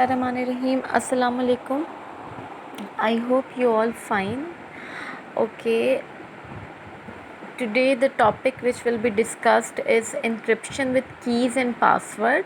Bismillahirrahmanirrahim. Assalamu alaikum. I hope you all fine. Okay. Today the topic which will be discussed is encryption with keys and password.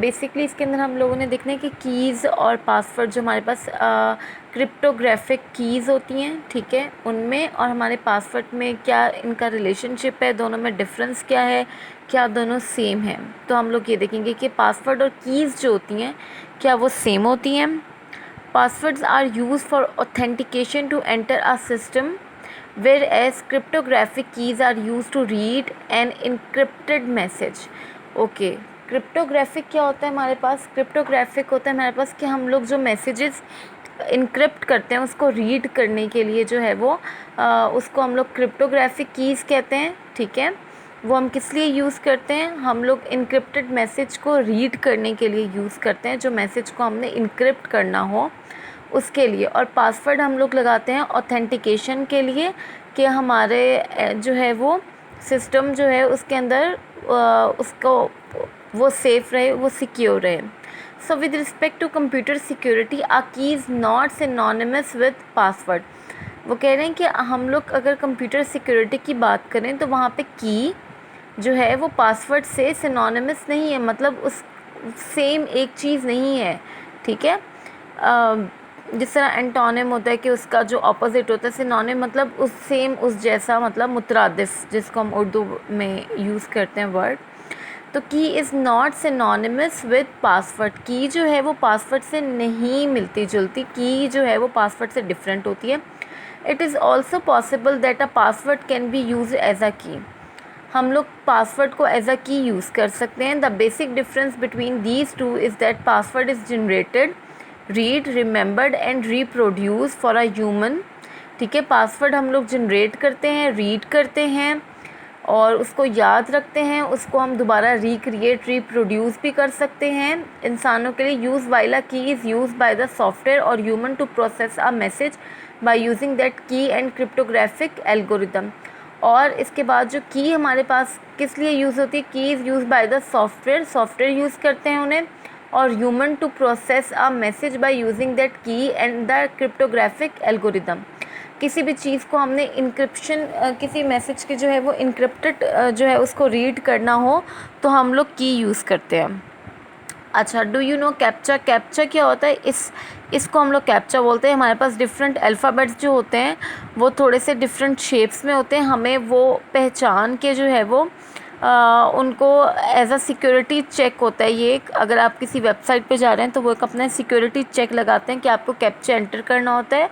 Basically इसके अंदर हम लोगों ने देखना है कि कीज़ और पासवर्ड जो हमारे पास क्रिप्टोग्राफिक कीज़ होती हैं, ठीक है, उनमें और हमारे पासवर्ड में क्या इनका रिलेशनशिप है, दोनों में डिफरेंस क्या है, क्या दोनों सेम हैं। तो हम लोग ये देखेंगे कि पासवर्ड और कीज़ जो होती हैं क्या वो सेम होती हैं। Passwords are use for authentication to enter a system whereas cryptographic keys are use to read an encrypted message. Okay, cryptographic क्या होता है हमारे पास? क्रिप्टोग्राफिक होता है हमारे पास कि हम लोग जो मैसेजेस इनक्रिप्ट करते हैं उसको रीड करने के लिए जो है वो उसको हम लोग क्रिप्टोग्राफिक कीज़ कहते हैं, ठीक है। वो हम किस लिए यूज़ करते हैं? हम लोग इनक्रिप्टेड मैसेज को रीड करने के लिए यूज़ करते हैं, जो मैसेज को हमने इनक्रिप्ट करना हो उसके लिए। और पासवर्ड हम लोग लगाते हैं ऑथेंटिकेशन के लिए कि हमारे जो है वो सिस्टम जो है उसके अंदर उसको वो सेफ़ रहे, वो सिक्योर रहे। So with respect to computer security a key is not synonymous with password. वो कह रहे हैं कि हम लोग अगर कंप्यूटर सिक्योरिटी की बात करें तो वहाँ पे की जो है वो पासवर्ड से सिनोनिमस नहीं है, मतलब उस सेम एक चीज़ नहीं है, ठीक है। जिस तरह एंटोनिम होता है कि उसका जो ऑपोजिट होता है, सिनोनिम मतलब उस सेम, उस जैसा, मतलब मुतरादिफ, जिसको हम उर्दू में यूज़ करते हैं वर्ड। तो की is not synonymous with password. की जो है वो पासवर्ड से नहीं मिलती जुलती, की जो है वो पासवर्ड से डिफरेंट होती है। It is also possible that a password can be use as a key. हम लोग पासवर्ड को एज अ की यूज़ कर सकते हैं। The basic difference between these two is that password is generated, read, remembered and reproduce for a human, ठीक है। Password हम लोग जनरेट करते हैं, रीड करते हैं और उसको याद रखते हैं, उसको हम दोबारा रिक्रिएट, रिप्रोड्यूस भी कर सकते हैं इंसानों के लिए। Use while a key is use by the software or human to process a message by using that key and cryptographic algorithm. और इसके बाद जो की हमारे पास किस लिए यूज़ होती है? Key is use by the software, software use करते हैं उन्हें, और human to process a message by using that key and the cryptographic algorithm. किसी भी चीज़ को हमने इंक्रिप्शन, किसी मैसेज की जो है वो इंक्रिप्टेड जो है उसको रीड करना हो तो हम लोग की यूज़ करते हैं। अच्छा, do you know captcha? Captcha क्या होता है? इसको हम लोग कैप्चा बोलते हैं। हमारे पास डिफरेंट अल्फ़ाबेट्स जो होते हैं वो थोड़े से डिफरेंट शेप्स में होते हैं, हमें वो पहचान के जो है वो उनको एज अ सिक्योरिटी चेक होता है। ये अगर आप किसी वेबसाइट पे जा रहे हैं तो वो एक अपना सिक्योरिटी चेक लगाते हैं कि आपको कैप्चा एंटर करना होता है,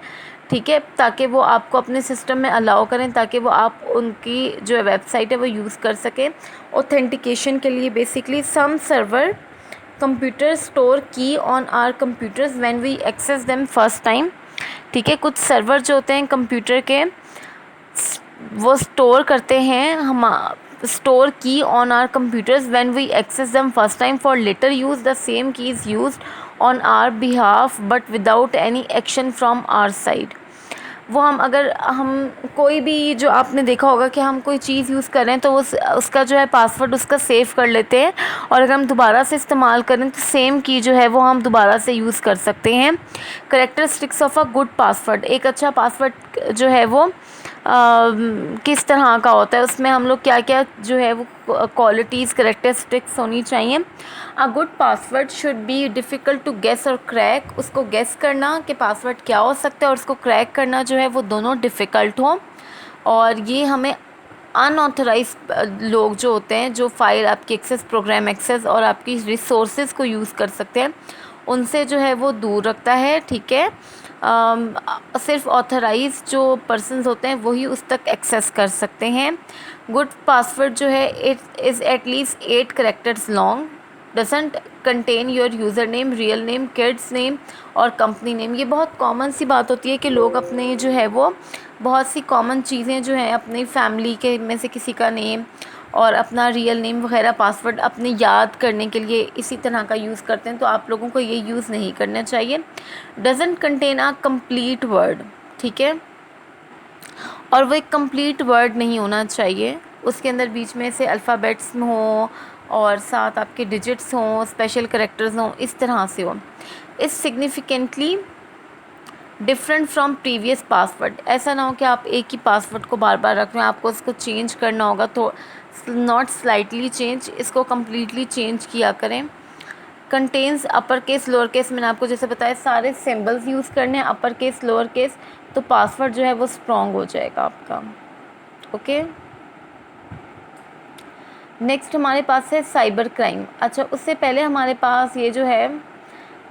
ठीक है, ताकि वो आपको अपने सिस्टम में अलाउ करें, ताकि वो आप उनकी जो वेबसाइट है वो यूज़ कर सकें ऑथेंटिकेशन के लिए। Basically some server computer store key on our computers when we access them first time, ठीक है। कुछ सर्वर जो होते हैं कंप्यूटर के वो स्टोर करते हैं हम store key on our computers when we access them first time for later use the same key is used on our behalf but without any action from our side. वो हम कोई भी, जो आपने देखा होगा कि हम कोई चीज़ यूज़ करें तो उसका जो है पासवर्ड उसका सेव कर लेते हैं, और अगर हम दोबारा से इस्तेमाल करें तो सेम की जो है वो हम दोबारा से यूज़ कर सकते हैं। Characteristics of a good password. एक अच्छा पासवर्ड जो है वो किस तरह का होता है, उसमें हम लोग क्या क्या जो है वो क्वालिटीज़, करेक्टरिस्टिक्स होनी चाहिए। A good password should be difficult to guess और क्रैक। उसको गेस करना कि पासवर्ड क्या हो सकता है और उसको क्रैक करना जो है वो दोनों डिफ़िकल्ट हो। और ये हमें अनऑथराइज लोग जो होते हैं, जो फाइल आपकी एक्सेस, प्रोग्राम एक्सेस और आपकी रिसोर्सेज को यूज़ कर सकते हैं, उनसे जो है वो दूर रखता है, ठीक है। सिर्फ ऑथराइज जो पर्सन्स होते हैं वही उस तक एक्सेस कर सकते हैं। गुड पासवर्ड जो है it is at least 8 characters long, doesn't contain your user name, real name, kids name और कंपनी नेम। ये बहुत कॉमन सी बात होती है कि लोग अपने जो है वो बहुत सी कॉमन चीज़ें जो हैं अपनी फैमिली के में से किसी का नेम और अपना रियल नेम वगैरह पासवर्ड अपने याद करने के लिए इसी तरह का यूज़ करते हैं, तो आप लोगों को ये यूज़ नहीं करना चाहिए। Doesn't contain a complete word, ठीक है, और वो एक कंप्लीट वर्ड नहीं होना चाहिए, उसके अंदर बीच में से अल्फ़ाबेट्स हो और 7 आपके डिजिट्स हों, स्पेशल करेक्टर्स हों, इस तरह से हो। Is significantly different from previous password. ऐसा ना हो कि आप एक ही पासवर्ड को बार बार रख रहे हैं, आपको इसको चेंज करना होगा, तो नॉट स्लाइटली चेंज, इसको कम्प्लीटली चेंज किया करें। Contains upper case lower case, मैंने आपको जैसे बताया सारे सिंबल्स यूज़ करने हैं, अपर केस लोअर केस, तो पासवर्ड जो है वो स्ट्रॉन्ग हो जाएगा आपका। ओके, नेक्स्ट हमारे पास है साइबर क्राइम। अच्छा, उससे पहले हमारे पास ये जो है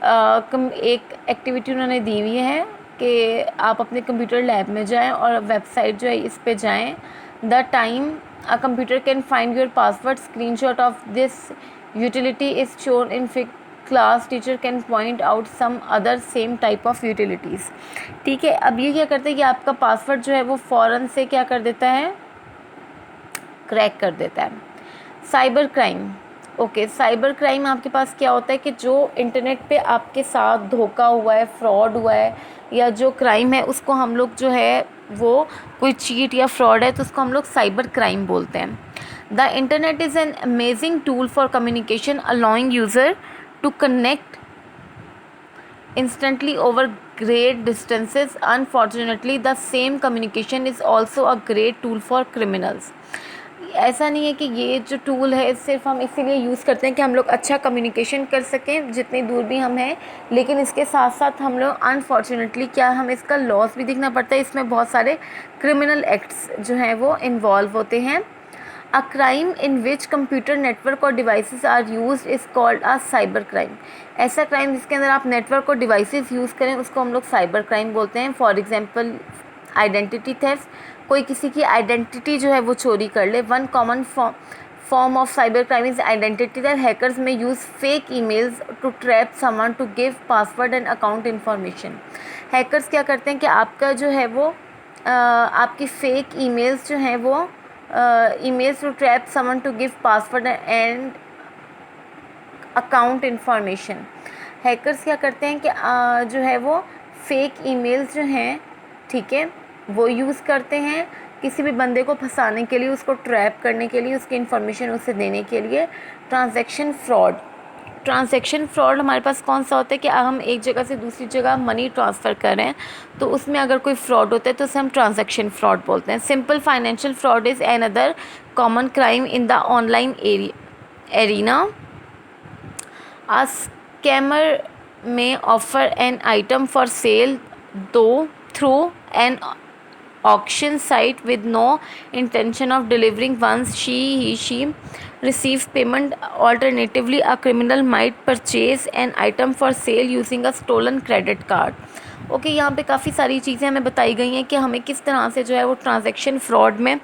एक एक्टिविटी उन्होंने दी हुई है कि आप अपने कंप्यूटर लैब में जाएं और वेबसाइट जो है इस पे जाएं। The time a computer can find your password, screenshot of this utility is shown in class, teacher can point out some other same type of utilities. ठीक है, अब ये क्या करते हैं कि आपका पासवर्ड जो है वो फ़ौरन से क्या कर देता है, क्रैक कर देता है। Cyber crime, okay, cyber crime आपके पास क्या होता है कि जो इंटरनेट पे आपके साथ धोखा हुआ है, फ्रॉड हुआ है, या जो क्राइम है उसको हम लोग जो है वो कोई चीट या फ्रॉड है तो उसको हम लोग साइबर क्राइम बोलते हैं। The internet is an amazing tool for communication, allowing user to connect instantly over great distances. Unfortunately, the same communication is also a great tool for criminals. ऐसा नहीं है कि ये जो टूल है सिर्फ हम इसीलिए यूज़ करते हैं कि हम लोग अच्छा कम्युनिकेशन कर सकें जितनी दूर भी हम हैं, लेकिन इसके साथ साथ हम लोग अनफॉर्चुनेटली क्या हमें इसका लॉस भी देखना पड़ता है। इसमें बहुत सारे क्रिमिनल एक्ट्स जो हैं वो इन्वॉल्व होते हैं। A crime in which computer network or devices are used is called a cyber crime. ऐसा क्राइम जिसके अंदर आप नेटवर्क और डिवाइसेस यूज़ करें उसको हम लोग साइबर क्राइम बोलते हैं। फॉर एग्जांपल आइडेंटिटी थेफ्ट, कोई किसी की आइडेंटिटी जो है वो चोरी कर ले। One common form of cyber crime is identity theft. Hackers may use fake emails to trap someone to give password and account information. Hackers क्या करते हैं कि आपका जो है वो आपकी फेक ईमेल्स जो हैं वो emails to trap someone to give password and account information। Hackers क्या करते हैं कि जो है वो फेक ईमेल्स जो हैं, ठीक है, वो यूज़ करते हैं किसी भी बंदे को फंसाने के लिए, उसको ट्रैप करने के लिए, उसकी इन्फॉर्मेशन उसे देने के लिए। ट्रांजैक्शन फ्रॉड, ट्रांजैक्शन फ्रॉड हमारे पास कौन सा होता है कि हम एक जगह से दूसरी जगह मनी ट्रांसफ़र कर रहे हैं तो उसमें अगर कोई फ्रॉड होता है तो उसे हम ट्रांजैक्शन फ्रॉड बोलते हैं। Simple financial fraud is another common crime in the online arena. A scammer may offer an item for sale do through an auction site with no intention of delivering once she receives payment. Alternatively, a criminal might purchase an item for sale using a stolen credit card। Okay, यहाँ पे काफ़ी सारी चीज़ें हमें बताई गई हैं कि हमें किस तरह से जो है वो ट्रांजैक्शन फ्रॉड में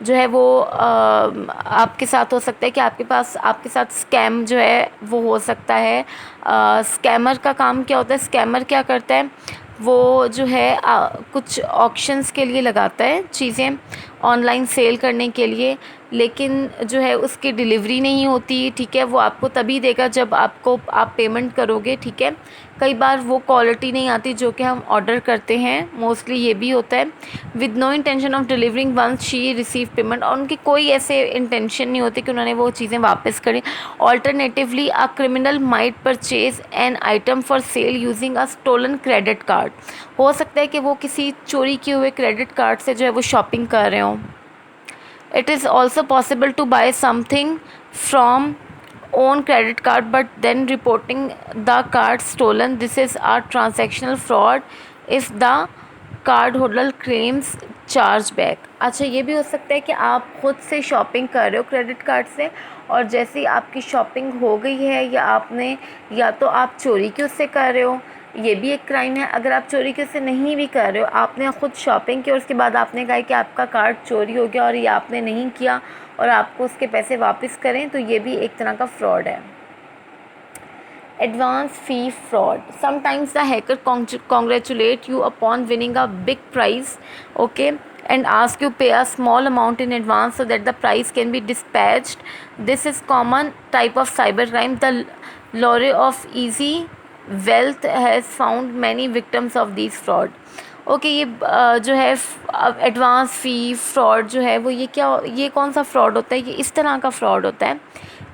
जो है वो आपके साथ हो सकता है कि आपके साथ स्कैम जो है वो हो सकता है। स्कैमर का काम क्या होता है, स्कैमर क्या करता है, वो जो है कुछ ऑक्शंस के लिए लगाता है चीज़ें ऑनलाइन सेल करने के लिए, लेकिन जो है उसकी डिलीवरी नहीं होती, ठीक है। वो आपको तभी देगा जब आप पेमेंट करोगे, ठीक है। कई बार वो क्वालिटी नहीं आती जो कि हम ऑर्डर करते हैं, मोस्टली ये भी होता है। With no intention of delivering once she receive payment, और उनकी कोई ऐसे इंटेंशन नहीं होती कि उन्होंने वो चीज़ें वापस करें। Alternatively a criminal might purchase an item for sale using a stolen credit card. हो सकता है कि वो किसी चोरी किए हुए क्रेडिट कार्ड से जो है वो शॉपिंग कर रहे हों। It is also possible to buy something from own credit card but then reporting the card stolen. This is a transactional fraud if the card holder claims charge back। अच्छा, ये भी हो सकता है कि आप ख़ुद से शॉपिंग कर रहे हो क्रेडिट कार्ड से और जैसे ही आपकी शॉपिंग हो गई है या तो आप चोरी के उससे कर रहे हो, ये भी एक क्राइम है। अगर आप चोरी के उससे नहीं भी कर रहे हो, आपने ख़ुद शॉपिंग की और उसके बाद आपने कहा कि आपका कार्ड चोरी हो गया और ये आपने नहीं किया और आपको उसके पैसे वापस करें, तो ये भी एक तरह का फ्रॉड है। Advance fee fraud, sometimes the hacker congratulate you upon winning a big prize, okay, and ask you pay a small amount in advance so that the prize can be dispatched. This is common type of cybercrime. The lure of easy wealth has found many victims of these fraud। Okay, ये जो है advance फ़ी fraud जो है वो ये कौन सा fraud होता है, ये इस तरह का फ्रॉड होता है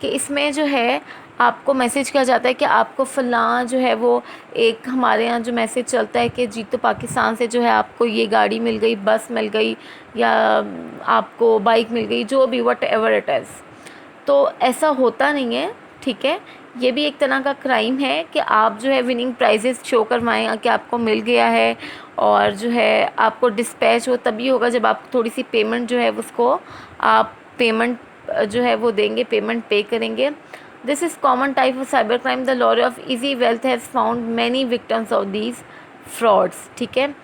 कि इसमें जो है आपको मैसेज किया जाता है कि आपको फ़लाँ जो है वो एक हमारे यहाँ जो मैसेज चलता है कि जी तो पाकिस्तान से जो है आपको ये गाड़ी मिल गई, बस मिल गई या आपको बाइक मिल गई, जो भी वट एवर इट इज़। तो ऐसा होता नहीं है, ठीक है। ये भी एक तरह का क्राइम है कि आप जो है विनिंग प्राइजेस शो करवाएं कि आपको मिल गया है, और जो है आपको डिस्पैच वो तभी होगा जब आप थोड़ी सी पेमेंट जो है उसको आप पेमेंट जो है वो देंगे, पेमेंट पे करेंगे। This is common type of cyber crime. The law of easy wealth has found many victims of these frauds, ठीक है।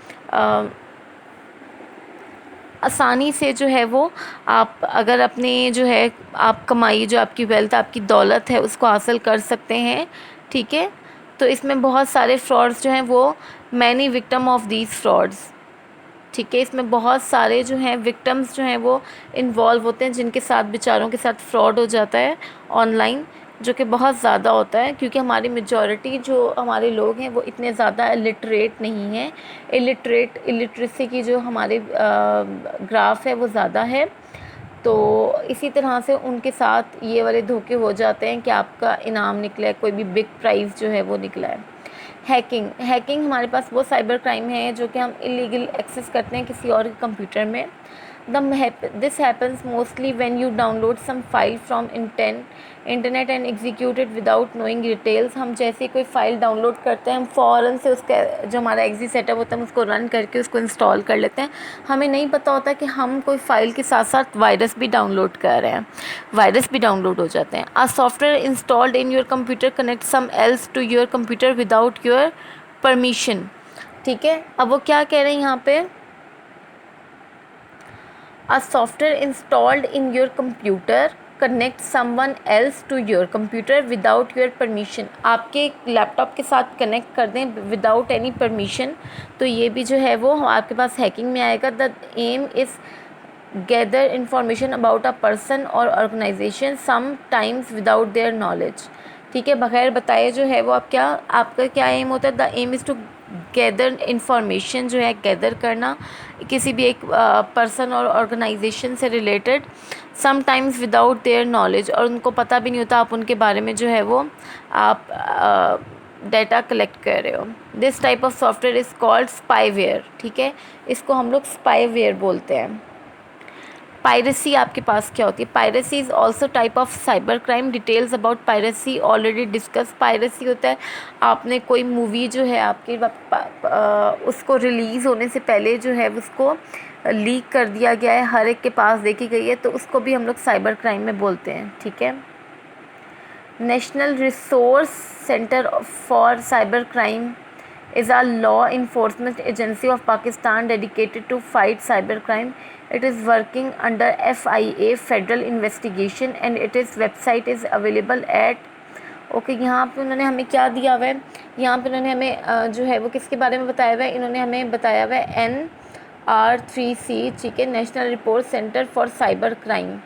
आसानी से जो है वो आप अगर अपने जो है आप कमाई, जो आपकी वेल्थ, आपकी दौलत है, उसको हासिल कर सकते हैं, ठीक है। तो इसमें बहुत सारे फ्रॉड्स जो हैं वो many victim of these frauds, ठीक है। इसमें बहुत सारे जो हैं विक्टिम्स जो हैं वो इन्वॉल्व होते हैं, जिनके साथ बेचारों के साथ फ्रॉड हो जाता है ऑनलाइन, जो कि बहुत ज़्यादा होता है, क्योंकि हमारी मेजॉरिटी जो हमारे लोग हैं वो इतने ज़्यादा इलिटरेट नहीं हैं। इलिटरेसी की जो हमारे ग्राफ है वो ज़्यादा है। तो इसी तरह से उनके साथ ये वाले धोखे हो जाते हैं कि आपका इनाम निकला है, कोई भी बिग प्राइज़ जो है वो निकला है। हैकिंग हमारे पास वो साइबर क्राइम है जो कि हम इलीगल एक्सेस करते हैं किसी और के कंप्यूटर में। This happens mostly when you download some file from internet and execute it without knowing details. हम जैसे कोई फ़ाइल डाउनलोड करते हैं, हम फ़ौरन से उसका जो हमारा एग्जी सेटअप होता है हम उसको रन करके उसको इंस्टॉल कर लेते हैं। हमें नहीं पता होता कि हम कोई फ़ाइल के साथ साथ वायरस भी डाउनलोड कर रहे हैं, वायरस भी डाउनलोड हो जाते हैं। A software installed in your computer connect some else to your computer without your permission, ठीक है। अब वो क्या कह रहे हैं यहाँ पे, a software installed in your computer connect someone else to your computer without your permission। आपके लैपटॉप के साथ कनेक्ट कर दें विदाउट एनी परमिशन, तो ये भी जो है वो आपके पास हैकिंग में आएगा। The aim is gather information about a person or organization sometimes without their knowledge, ठीक है। बगैर बताए जो है वो आपका क्या एम होता है, the aim is to gather information, जो है गैदर करना किसी भी एक पर्सन और ऑर्गेनाइजेशन से related, sometimes without their knowledge, और उनको पता भी नहीं होता आप उनके बारे में जो है वो आप डाटा कलेक्ट कर रहे हो। This type of software is called spyware, ठीक है। इसको हम लोग स्पाईवेयर बोलते हैं। पायरेसी आपके पास क्या होती है, piracy is also type of cyber crime. Details about piracy already discuss. Piracy होता है आपने कोई मूवी जो है आपकी उसको रिलीज़ होने से पहले जो है उसको लीक कर दिया गया है, हर एक के पास देखी गई है, तो उसको भी हम लोग साइबर क्राइम में बोलते हैं, ठीक है। National resource centre for cyber crime is a law enforcement agency of Pakistan dedicated to fight cybercrime. It is working under FIA Federal Investigation and its website is available at यहाँ पे उन्होंने हमें क्या दिया हुआ है, यहाँ पे उन्होंने हमें जो है वो किसके बारे में बताया हुआ है, इन्होंने हमें बताया हुआ है NR3C, ठीक है, national report centre for cyber crime,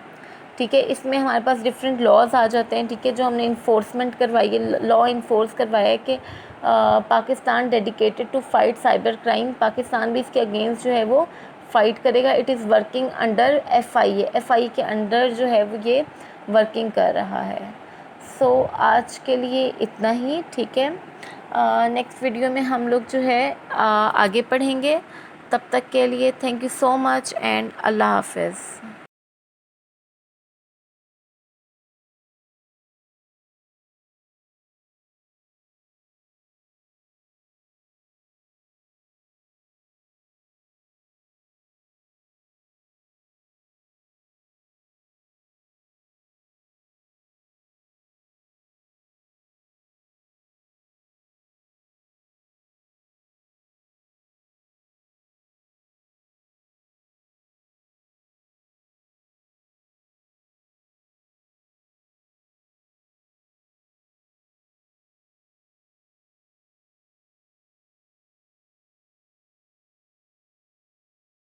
ठीक है। इसमें हमारे पास डिफरेंट लॉज आ जाते हैं, ठीक है, जो हमने इन्फोर्समेंट करवाई है, लॉ इन्फोर्स करवाया है कि Pakistan dedicated to fight cyber crime, Pakistan भी इसके अगेंस्ट जो है वो फ़ाइट करेगा। It is working under FIA के अंडर जो है वो ये वर्किंग कर रहा है। सो आज के लिए इतना ही, ठीक है। नेक्स्ट वीडियो में हम लोग जो है आगे पढ़ेंगे। तब तक के लिए thank you so much and अल्लाह हाफ़िज़।